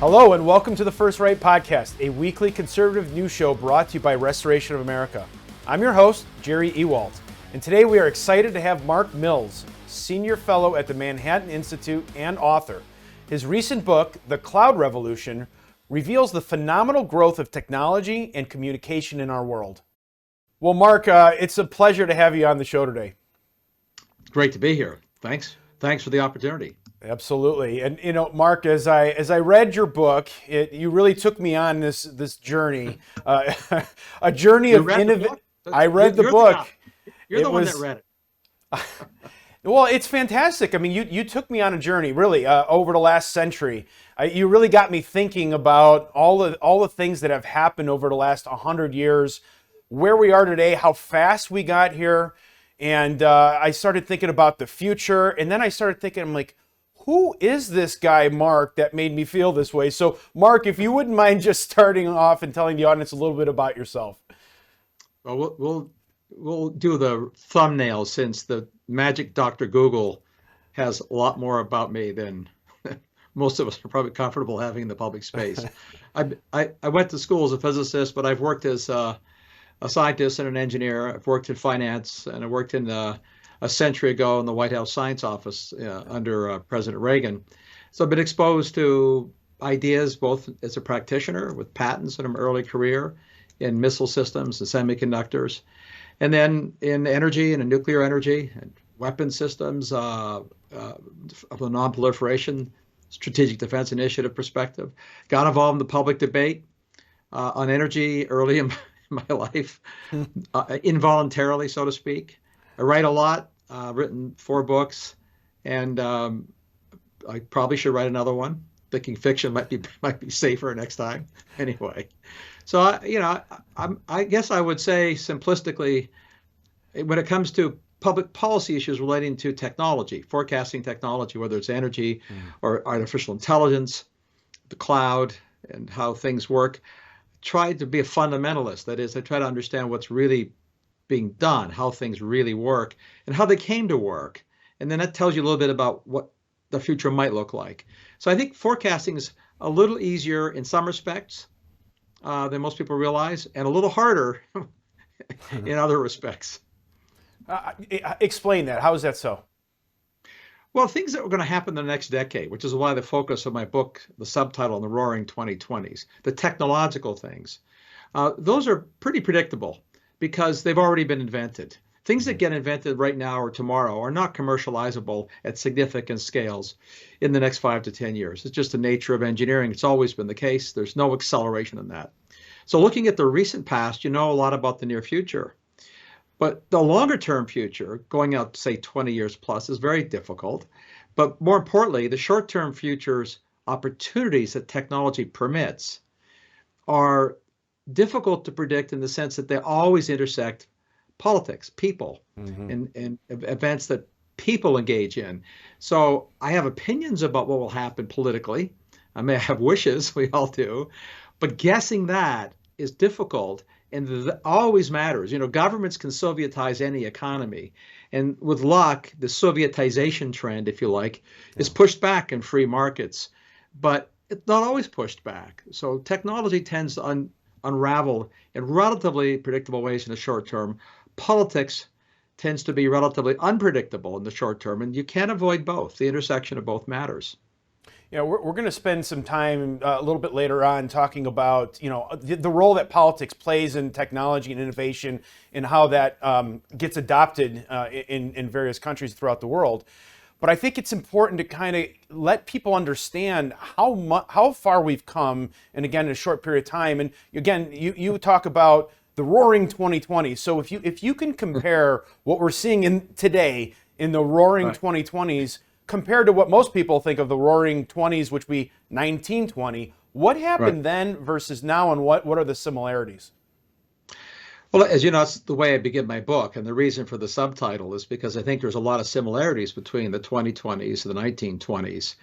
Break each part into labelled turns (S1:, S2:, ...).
S1: Hello and welcome to the First Right Podcast, a weekly conservative news show brought to you by Restoration of America. I'm your host, Jerry Ewald, and today we are excited to have Mark Mills, Senior Fellow at the Manhattan Institute and author. His recent book, The Cloud Revolution, reveals the phenomenal growth of technology and communication in our world. Well, Mark, it's a pleasure to have you on the show today.
S2: Great to be here. Thanks for the opportunity.
S1: Absolutely. And you know, Mark, as I read your book, you really took me on this journey, a journey of innovation. I read the book.
S2: You're the one that read it.
S1: Well, it's fantastic. I mean, you took me on a journey, really, over the last century. You really got me thinking about all the things that have happened over the last 100 years, where we are today, how fast we got here, and I started thinking about the future, and then I started thinking, I'm like, who is this guy, Mark, that made me feel this way? So, Mark, if you wouldn't mind just starting off and telling the audience a little bit about yourself.
S2: Well, we'll do the thumbnail, since the magic Dr. Google has a lot more about me than most of us are probably comfortable having in the public space. I went to school as a physicist, but I've worked as a scientist and an engineer. I've worked in finance, and I worked in a century ago in the White House Science Office under President Reagan. So I've been exposed to ideas both as a practitioner with patents in an early career in missile systems and semiconductors, and then in energy and in nuclear energy and weapon systems of the non-proliferation strategic defense initiative perspective. Got involved in the public debate on energy early in my life, involuntarily, so to speak. I write a lot, written 4 books, and I probably should write another one. Thinking fiction might be safer next time. Anyway, so I guess I would say simplistically, when it comes to public policy issues relating to technology, forecasting technology, whether it's energy or artificial intelligence, the cloud, and how things work, try to be a fundamentalist. That is, I try to understand what's really being done, how things really work, and how they came to work. And then that tells you a little bit about what the future might look like. So I think forecasting is a little easier in some respects than most people realize, and a little harder in other respects.
S1: Explain that. How is that so?
S2: Well, things that are going to happen in the next decade, which is why the focus of my book, the subtitle, The Roaring 2020s, the technological things, those are pretty predictable because they've already been invented. Things that get invented right now or tomorrow are not commercializable at significant scales in the next 5 to 10 years. It's just the nature of engineering. It's always been the case. There's no acceleration in that. So looking at the recent past, you know a lot about the near future. But the longer term future, going out, say, 20 years plus, is very difficult. But more importantly, the short term future's opportunities that technology permits are difficult to predict in the sense that they always intersect politics, people, and events that people engage in. So I have opinions about what will happen politically. I may have wishes, we all do, but guessing that is difficult. And that always matters. You know, governments can Sovietize any economy. And with luck, the Sovietization trend, if you like, is pushed back in free markets. But it's not always pushed back. So technology tends to unravel in relatively predictable ways in the short term. Politics tends to be relatively unpredictable in the short term. And you can't avoid both. The intersection of both matters.
S1: Yeah, we're going to spend some time a little bit later on talking about, you know, the role that politics plays in technology and innovation and how that gets adopted in various countries throughout the world. But I think it's important to kind of let people understand how far we've come, and again, in a short period of time. And again, you talk about the roaring 2020s. So if you can compare what we're seeing today in the roaring 2020s, compared to what most people think of the roaring 20s, which would be 1920, what happened then versus now, and what are the similarities?
S2: Well, as you know, that's the way I begin my book. And the reason for the subtitle is because I think there's a lot of similarities between the 2020s and the 1920s,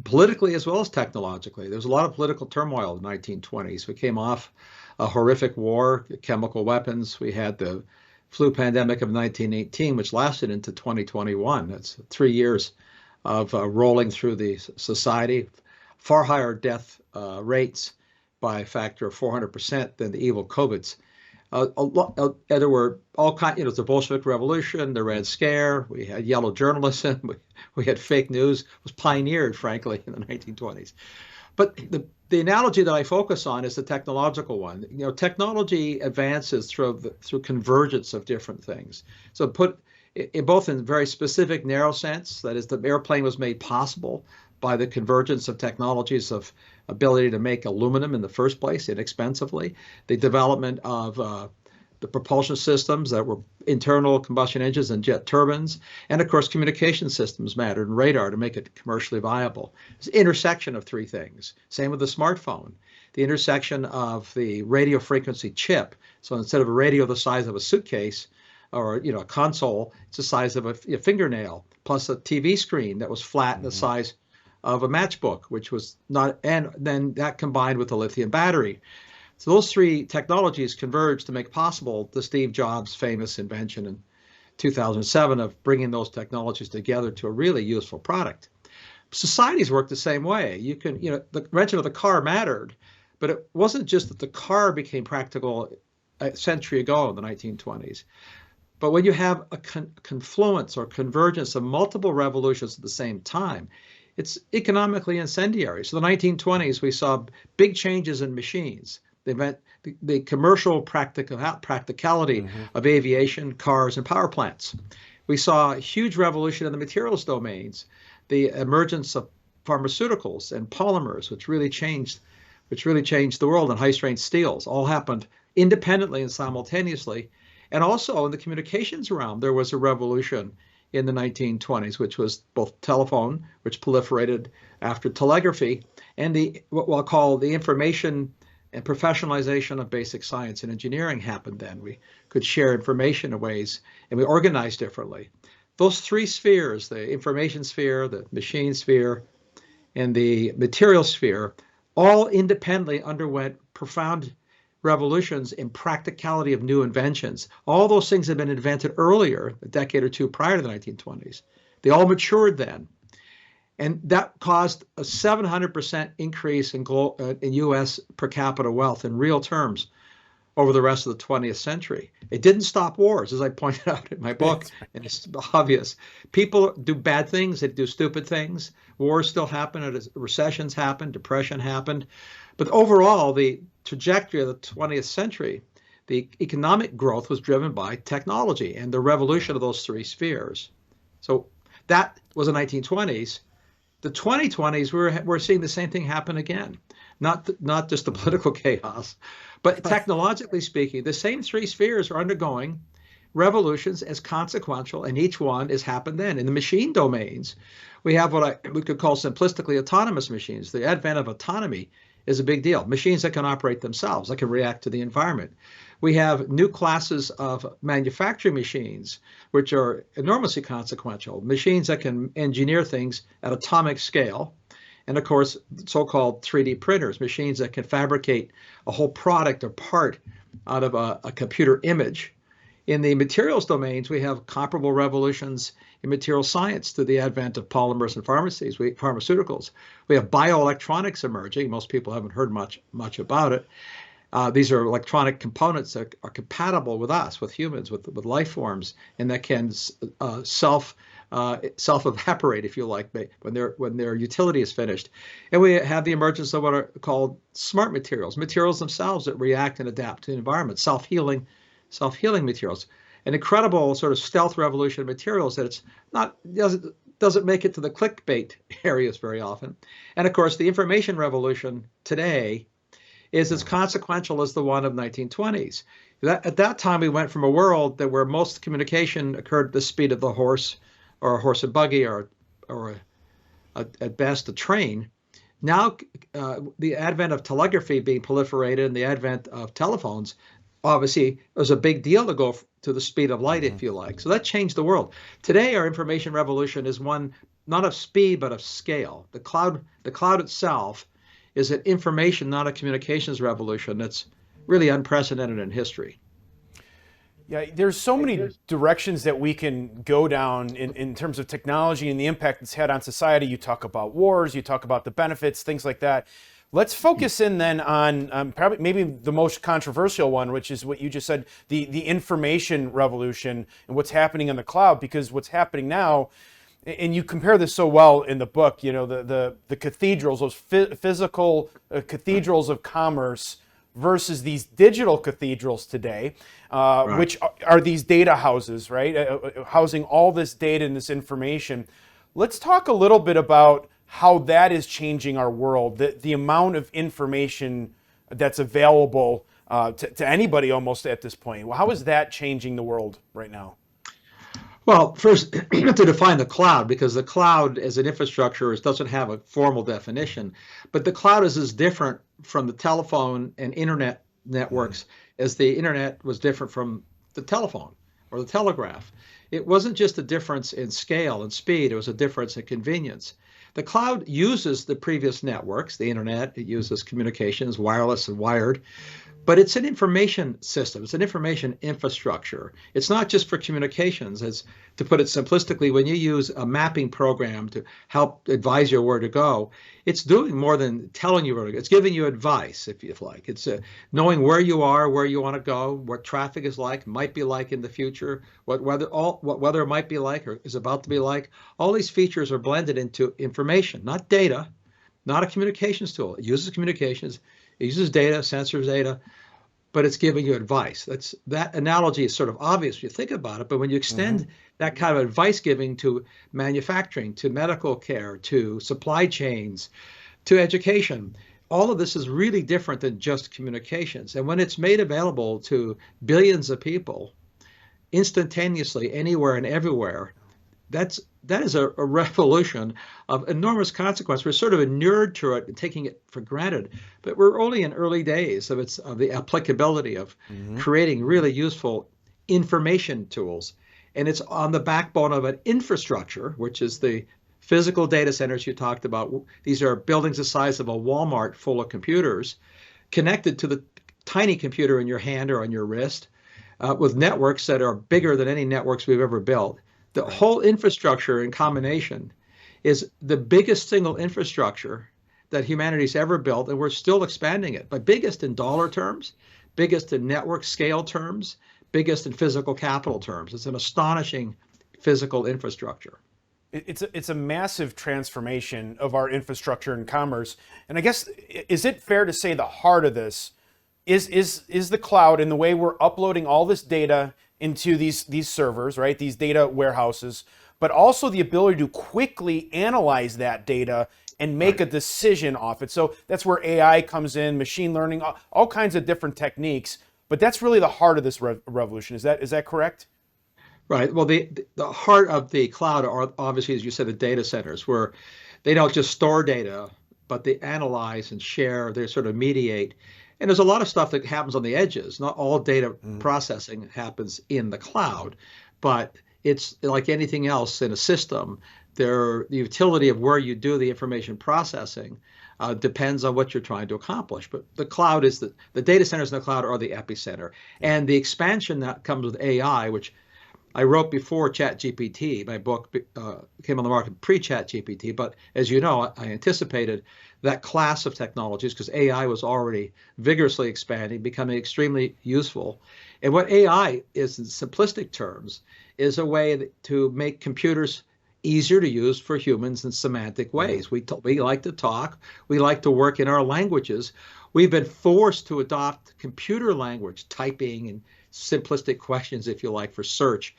S2: politically as well as technologically. There was a lot of political turmoil in the 1920s. We came off a horrific war, chemical weapons. We had the flu pandemic of 1918, which lasted into 2021. That's 3 years of rolling through the society, far higher death rates by a factor of 400% than the evil COVIDs. There were all kinds, it's the Bolshevik Revolution, the Red Scare, we had yellow journalism, we had fake news. It was pioneered, frankly, in the 1920s. But the analogy that I focus on is the technological one. Technology advances through convergence of different things. So put both in very specific, narrow sense, that is, the airplane was made possible by the convergence of technologies of ability to make aluminum in the first place inexpensively, the development of the propulsion systems that were internal combustion engines and jet turbines, and of course communication systems mattered and radar to make it commercially viable. It's the intersection of three things. Same with the smartphone. The intersection of the radio frequency chip. So instead of a radio the size of a suitcase or a console, it's the size of a fingernail, plus a TV screen that was flat the size of a matchbook, which was not, and then that combined with the lithium battery. So those three technologies converged to make possible the Steve Jobs famous invention in 2007 of bringing those technologies together to a really useful product. Societies work the same way. The invention of the car mattered, but it wasn't just that the car became practical a century ago in the 1920s. But when you have a confluence or convergence of multiple revolutions at the same time, it's economically incendiary. So the 1920s, we saw big changes in machines. The commercial practicality of aviation, cars, and power plants. We saw a huge revolution in the materials domains, the emergence of pharmaceuticals and polymers, which really changed the world, and high-strength steels. All happened independently and simultaneously. And also in the communications realm, there was a revolution in the 1920s, which was both telephone, which proliferated after telegraphy, and what we'll call the information and professionalization of basic science and engineering happened then. We could share information in ways, and we organized differently. Those three spheres, the information sphere, the machine sphere, and the material sphere, all independently underwent profound revolutions in practicality of new inventions. All those things had been invented earlier, a decade or two prior to the 1920s. They all matured then. And that caused a 700% increase in U.S. per capita wealth in real terms over the rest of the 20th century. It didn't stop wars, as I pointed out in my book, and it's obvious. People do bad things, they do stupid things. Wars still happen, recessions happen, depression happened. But overall, the trajectory of the 20th century, the economic growth was driven by technology and the revolution of those three spheres. So that was the 1920s. The 2020s, we're seeing the same thing happen again. Not just the political chaos, but technologically speaking, the same three spheres are undergoing revolutions as consequential, and each one has happened then. In the machine domains, we have what we could call simplistically autonomous machines. The advent of autonomy is a big deal. Machines that can operate themselves, that can react to the environment. We have new classes of manufacturing machines, which are enormously consequential. Machines that can engineer things at atomic scale. And of course, so-called 3D printers, machines that can fabricate a whole product or part out of a computer image. In the materials domains, we have comparable revolutions in material science through the advent of polymers and pharmaceuticals. We have bioelectronics emerging. Most people haven't heard much about it. These are electronic components that are compatible with us, with humans, with life forms, and that can self-evaporate, if you like, when their utility is finished. And we have the emergence of what are called smart materials, materials themselves that react and adapt to the environment, self-healing materials. An incredible sort of stealth revolution of materials that it's not doesn't make it to the clickbait areas very often. And of course, the information revolution today is as consequential as the one of 1920s. At that time, we went from a world where most communication occurred at the speed of the horse, or a horse and buggy, or at best a train. Now, the advent of telegraphy being proliferated and the advent of telephones, obviously, it was a big deal to go to the speed of light, if you like. So that changed the world. Today, our information revolution is one not of speed, but of scale. The cloud itself is an information, not a communications revolution that's really unprecedented in history.
S1: Yeah, there's so many directions that we can go down in terms of technology and the impact it's had on society. You talk about wars, you talk about the benefits, things like that. Let's focus in then on probably maybe the most controversial one, which is what you just said, the information revolution and what's happening in the cloud. Because what's happening now, and you compare this so well in the book, you know, the cathedrals, those physical cathedrals of commerce versus these digital cathedrals today,
S2: Right.
S1: which are these data houses, right? Housing all this data and this information. Let's talk a little bit about how that is changing our world, the amount of information that's available to anybody almost at this point. How is that changing the world right now?
S2: Well, first, you have to define the cloud, because the cloud as an infrastructure doesn't have a formal definition. But the cloud is as different from the telephone and internet networks as the internet was different from the telephone or the telegraph. It wasn't just a difference in scale and speed, it was a difference in convenience. The cloud uses the previous networks, the internet, it uses communications, wireless and wired, but it's an information system. It's an information infrastructure. It's not just for communications. It's, to put it simplistically, when you use a mapping program to help advise you where to go, it's doing more than telling you where to go. It's giving you advice, if you like. It's knowing where you are, where you want to go, what traffic is like, might be like in the future, what weather it might be like or is about to be like. All these features are blended into information, not data, not a communications tool. It uses communications, it uses data, sensors data, but it's giving you advice. That analogy is sort of obvious if you think about it, but when you extend that kind of advice giving to manufacturing, to medical care, to supply chains, to education, all of this is really different than just communications. And when it's made available to billions of people instantaneously, anywhere and everywhere, that is a revolution of enormous consequence. We're sort of inured to it and taking it for granted, but we're only in early days of the applicability of creating really useful information tools. And it's on the backbone of an infrastructure, which is the physical data centers you talked about. These are buildings the size of a Walmart full of computers connected to the tiny computer in your hand or on your wrist, with networks that are bigger than any networks we've ever built. The whole infrastructure in combination is the biggest single infrastructure that humanity's ever built, and we're still expanding it. But biggest in dollar terms, biggest in network scale terms, biggest in physical capital terms. It's an astonishing physical infrastructure.
S1: It's a massive transformation of our infrastructure and commerce. And I guess, is it fair to say the heart of this is the cloud and the way we're uploading all this data into these servers, right? These data warehouses, but also the ability to quickly analyze that data and make a decision off it. So that's where AI comes in, machine learning, all kinds of different techniques. But that's really the heart of this revolution. Is that correct?
S2: Right. Well, the heart of the cloud are obviously, as you said, the data centers, where they don't just store data, but they analyze and share, they sort of mediate. And there's a lot of stuff that happens on the edges. Not all data processing happens in the cloud, but it's like anything else in a system. The utility of where you do the information processing depends on what you're trying to accomplish. But the cloud is the data centers in the cloud are the epicenter. And the expansion that comes with AI, which I wrote before ChatGPT. My book came on the market pre-ChatGPT, but as you know, I anticipated that class of technologies because AI was already vigorously expanding, becoming extremely useful. And what AI is in simplistic terms is a way to make computers easier to use for humans in semantic ways. We like to talk, we like to work in our languages. We've been forced to adopt computer language, typing and simplistic questions, if you like, for search,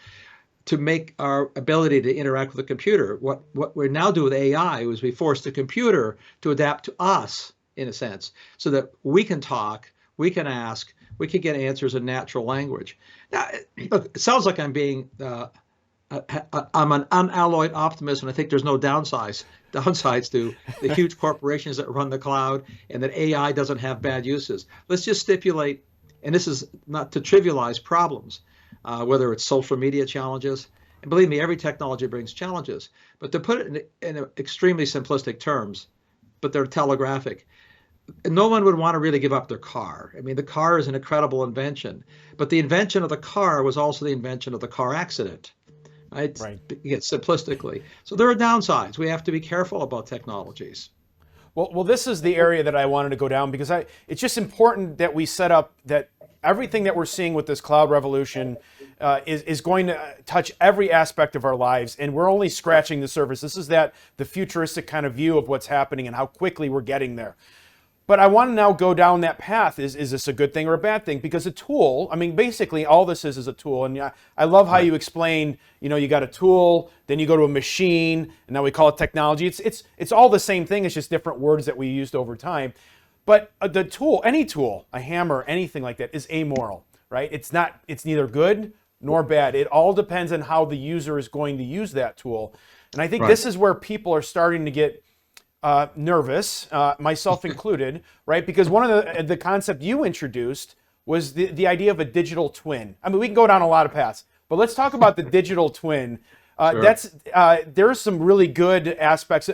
S2: to make our ability to interact with the computer. What we now do with AI is we force the computer to adapt to us, in a sense, so that we can talk, we can ask, we can get answers in natural language. Now, look, it sounds like I'm being I'm an unalloyed optimist, and I think there's no downsides to the huge corporations that run the cloud, and that AI doesn't have bad uses. Let's just stipulate, and this is not to trivialize problems, whether it's social media challenges, and believe me, every technology brings challenges, but to put it in extremely simplistic terms, but they're telegraphic. no one would want to really give up their car. I mean, the car is an incredible invention, but the invention of the car was also the invention of the car accident, right?
S1: Right.
S2: Again, simplistically. So there are downsides. We have to be careful about technologies.
S1: Well, this is the area that I wanted to go down because it's just important that we set up that everything that we're seeing with this cloud revolution is going to touch every aspect of our lives, and we're only scratching the surface. This is the futuristic kind of view of what's happening and how quickly we're getting there. But I want to now go down that path. Is this a good thing or a bad thing? Because a tool, I mean, basically all this is a tool. And I love how you explained, you got a tool, then you go to a machine, and now we call it technology. It's all the same thing. It's just different words that we used over time. But the tool, any tool, a hammer, anything like that, is amoral, right? It's neither good nor bad. It all depends on how the user is going to use that tool. And I think this is where people are starting to get nervous, myself included, right? Because one of the concept you introduced was the idea of a digital twin. I mean, we can go down a lot of paths, but let's talk about the digital twin.
S2: Sure.
S1: There's some really good aspects.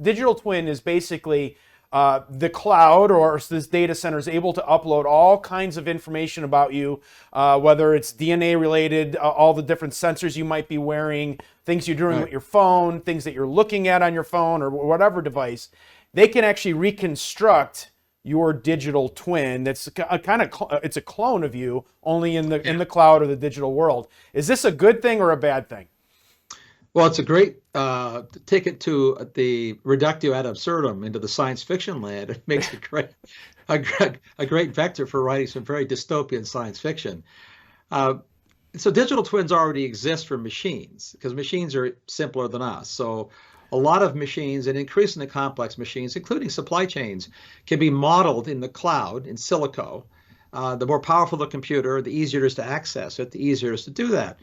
S1: Digital twin is basically the cloud or this data center is able to upload all kinds of information about you, whether it's DNA related, all the different sensors you might be wearing, things you're doing with your phone, things that you're looking at on your phone or whatever device. They can actually reconstruct your digital twin. That's it's a clone of you, only in the cloud or the digital world. Is this a good thing or a bad thing?
S2: Well, it's a great take it to the reductio ad absurdum into the science fiction land. It makes a great vector for writing some very dystopian science fiction. So digital twins already exist for machines because machines are simpler than us. So a lot of machines and increasingly complex machines, including supply chains, can be modeled in the cloud in silico. The more powerful the computer, the easier it is to access it, the easier it is to do that.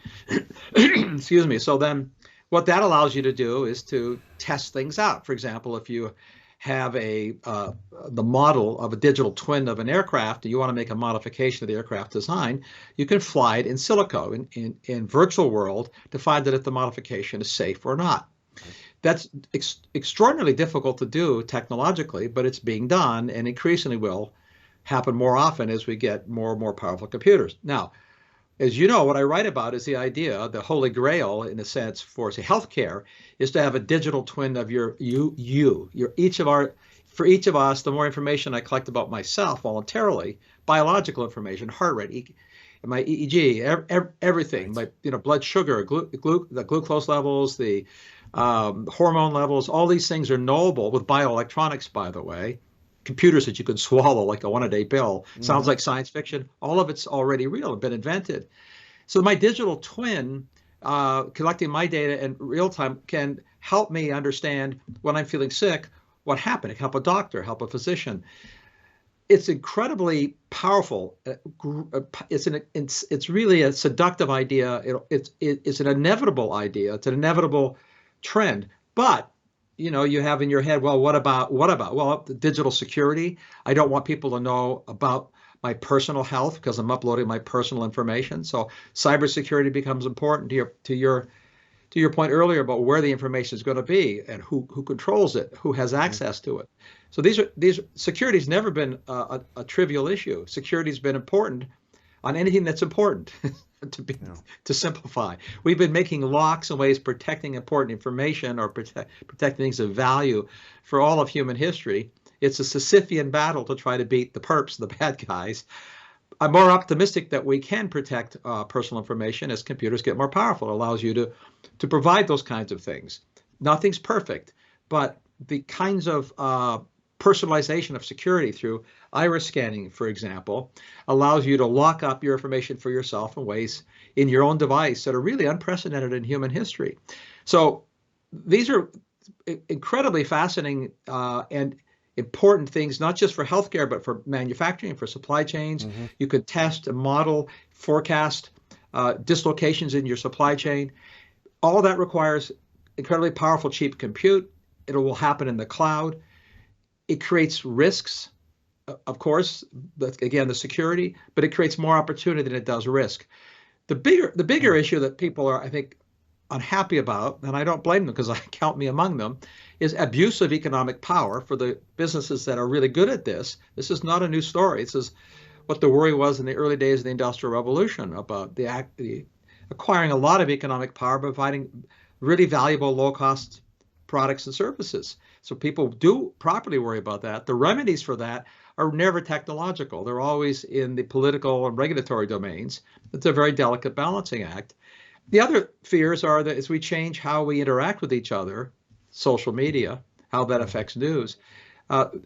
S2: Excuse me. So then what that allows you to do is to test things out. For example, if you have the model of a digital twin of an aircraft and you want to make a modification of the aircraft design, you can fly it in silico in virtual world to find that if the modification is safe or not. That's extraordinarily difficult to do technologically, but it's being done and increasingly will happen more often as we get more and more powerful computers. Now, as you know, what I write about is the idea, the holy grail, in a sense, for say healthcare, is to have a digital twin of for each of us. The more information I collect about myself voluntarily, biological information, heart rate, my EEG, everything, my blood sugar, the glucose levels, the hormone levels, all these things are knowable with bioelectronics, by the way. Computers that you can swallow like a one-a-day pill. Sounds like science fiction. All of it's already real and been invented. So my digital twin, collecting my data in real time, can help me understand when I'm feeling sick, what happened. It can help a doctor, help a physician. It's incredibly powerful. It's really a seductive idea. It's an inevitable idea. It's an inevitable trend. But you have in your head, well, what about? Well, the digital security. I don't want people to know about my personal health because I'm uploading my personal information. So cybersecurity becomes important to your point earlier about where the information is going to be and who controls it, who has access to it. So security's never been a trivial issue. Security's been important on anything that's important. To simplify, we've been making locks and ways protecting important information or protecting things of value for all of human history. It's a Sisyphean battle to try to beat the perps, the bad guys. I'm more optimistic that we can protect personal information as computers get more powerful. It allows you to provide those kinds of things. Nothing's perfect, but the kinds of personalization of security through iris scanning, for example, allows you to lock up your information for yourself in ways in your own device that are really unprecedented in human history. So these are incredibly fascinating and important things, not just for healthcare, but for manufacturing, for supply chains. You could test and model, forecast dislocations in your supply chain. All that requires incredibly powerful, cheap compute. It will happen in the cloud. It creates risks, of course, again, the security, but it creates more opportunity than it does risk. The bigger issue that people are, I think, unhappy about, and I don't blame them because I count me among them, is abuse of economic power for the businesses that are really good at this. This is not a new story. This is what the worry was in the early days of the Industrial Revolution about the acquiring a lot of economic power, providing really valuable low-cost products and services. So people do properly worry about that. The remedies for that are never technological. They're always in the political and regulatory domains. It's a very delicate balancing act. The other fears are that as we change how we interact with each other, social media, how that affects news,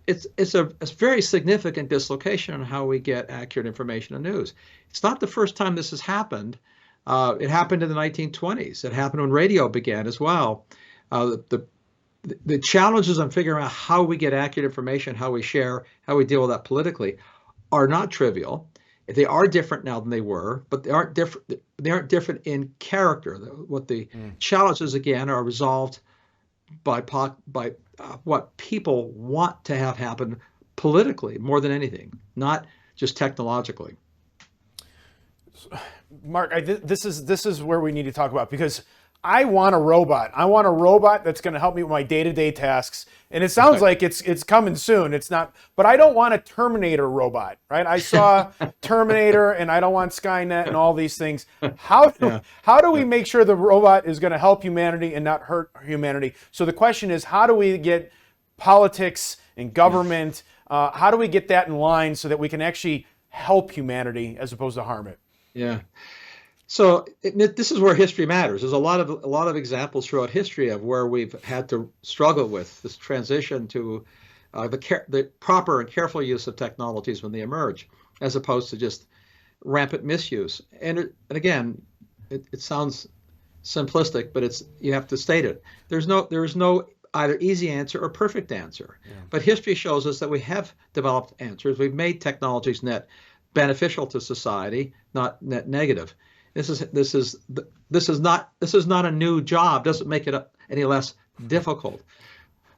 S2: it's a very significant dislocation on how we get accurate information and news. It's not the first time this has happened. It happened in the 1920s. It happened when radio began as well. The challenges on figuring out how we get accurate information, how we share, how we deal with that politically, are not trivial. They are different now than they were, but they aren't different. They aren't different in character. What the challenges again are resolved by what people want to have happen politically more than anything, not just technologically.
S1: Mark, this is where we need to talk about, because I want a robot. I want a robot that's going to help me with my day-to-day tasks. And it sounds like it's coming soon. It's not, but I don't want a Terminator robot, right? I saw Terminator, and I don't want Skynet and all these things. How do we make sure the robot is going to help humanity and not hurt humanity? So the question is, how do we get politics and government, how do we get that in line so that we can actually help humanity as opposed to harm it?
S2: Yeah. So this is where history matters. There's a lot of examples throughout history of where we've had to struggle with this transition to the proper and careful use of technologies when they emerge, as opposed to just rampant misuse. And again, it sounds simplistic, but you have to state it. There is no either easy answer or perfect answer. Yeah. But history shows us that we have developed answers. We've made technologies net beneficial to society, not net negative. This is not a new job. Doesn't make it any less difficult.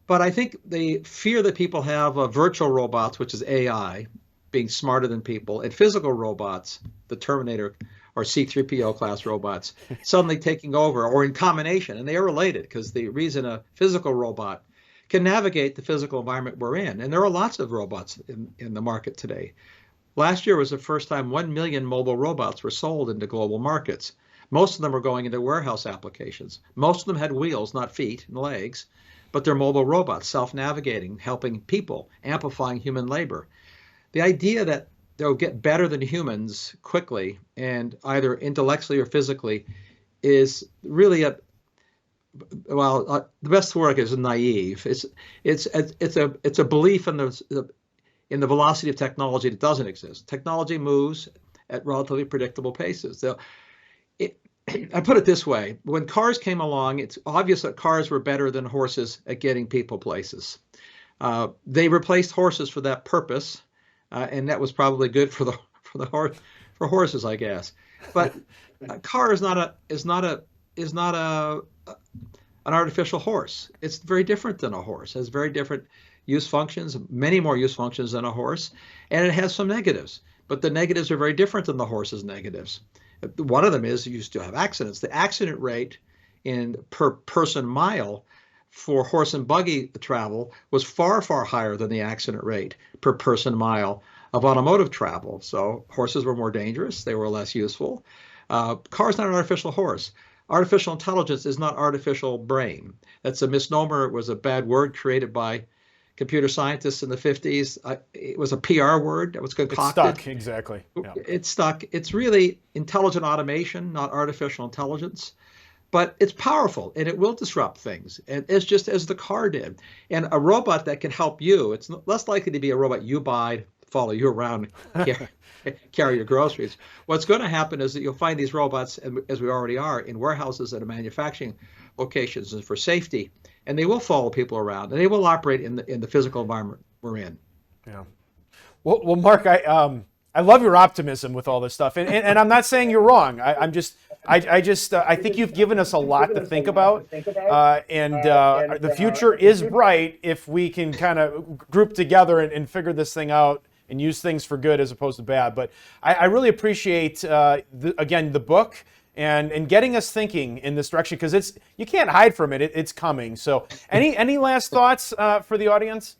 S2: But I think the fear that people have of virtual robots, which is AI, being smarter than people, and physical robots, the Terminator or C-3PO class robots, suddenly taking over or in combination, and they are related because the reason a physical robot can navigate the physical environment we're in, and there are lots of robots in the market today. Last year was the first time 1 million mobile robots were sold into global markets. Most of them were going into warehouse applications. Most of them had wheels, not feet and legs, but they're mobile robots, self-navigating, helping people, amplifying human labor. The idea that they'll get better than humans quickly and either intellectually or physically is really the best word is naive. It's a belief in the velocity of technology that doesn't exist. Technology moves at relatively predictable paces. So I put it this way, when cars came along, it's obvious that cars were better than horses at getting people places. They replaced horses for that purpose, and that was probably good for horses, I guess. But a car is not an artificial horse. It's very different than a horse. It has very different use functions, many more use functions than a horse, and it has some negatives. But the negatives are very different than the horse's negatives. One of them is you still have accidents. The accident rate in per person mile for horse and buggy travel was far, far higher than the accident rate per person mile of automotive travel. So horses were more dangerous. They were less useful. Car's not an artificial horse. Artificial intelligence is not artificial brain. That's a misnomer. It was a bad word created by computer scientists in the 50s. It was a PR word that was concocted.
S1: It's stuck, exactly. Yeah.
S2: It's stuck. It's really intelligent automation, not artificial intelligence. But it's powerful, and it will disrupt things. And it's just as the car did. And a robot that can help you, it's less likely to be a robot you buy, follow you around, carry your groceries. What's going to happen is that you'll find these robots, as we already are, in warehouses and manufacturing locations and for safety. And they will follow people around, and they will operate in the physical environment we're in.
S1: Yeah. Well, Mark, I love your optimism with all this stuff, and I'm not saying you're wrong. I think you've given us a lot to think about, and the future is bright if we can kind of group together and figure this thing out and use things for good as opposed to bad. But I really appreciate again the book and getting us thinking in this direction, because you can't hide from it. It's coming. So any last thoughts for the audience?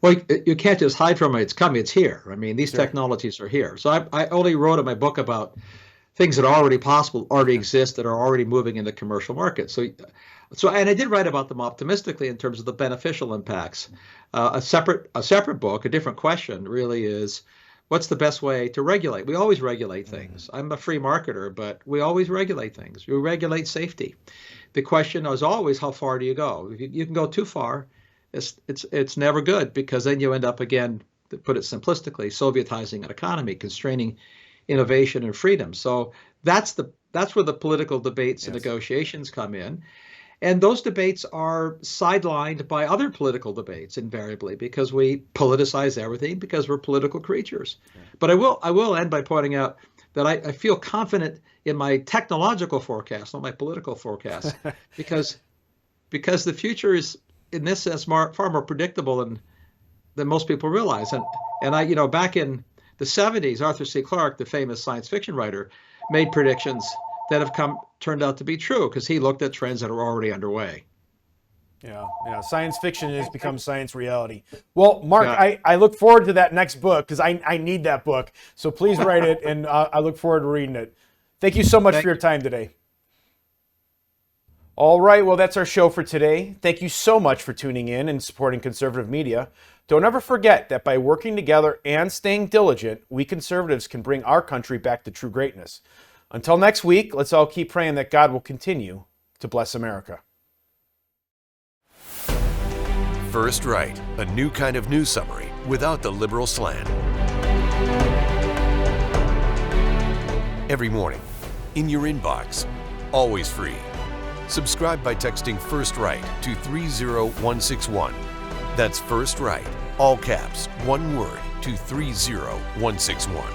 S2: Well, you can't just hide from it. It's coming. It's here. I mean, these
S1: Sure.
S2: technologies are here. So I only wrote in my book about things that are already possible, already exist, that are already moving in the commercial market. And I did write about them optimistically in terms of the beneficial impacts. A separate book, a different question really is, what's the best way to regulate? We always regulate things. I'm a free marketer, but we always regulate things. We regulate safety. The question is always, how far do you go? If you can go too far, it's never good, because then you end up, again, to put it simplistically, Sovietizing an economy, constraining innovation and freedom. So that's where the political debates and negotiations come in. And those debates are sidelined by other political debates invariably, because we politicize everything because we're political creatures. Yeah. But I will end by pointing out that I feel confident in my technological forecast, not my political forecast, because the future is, in this sense, far more predictable than most people realize. And I, back in the 70s, Arthur C. Clarke, the famous science fiction writer, made predictions that have turned out to be true, because he looked at trends that are already underway.
S1: Yeah. Science fiction has become science reality. Well, Mark, I look forward to that next book, because I need that book. So please write it, and I look forward to reading it. Thank you so much for your time today. All right, well, that's our show for today. Thank you so much for tuning in and supporting conservative media. Don't ever forget that by working together and staying diligent, we conservatives can bring our country back to true greatness. Until next week, let's all keep praying that God will continue to bless America.
S3: First Right, a new kind of news summary without the liberal slant. Every morning, in your inbox, always free. Subscribe by texting First Right to 30161. That's First Right, all caps, one word, to 30161.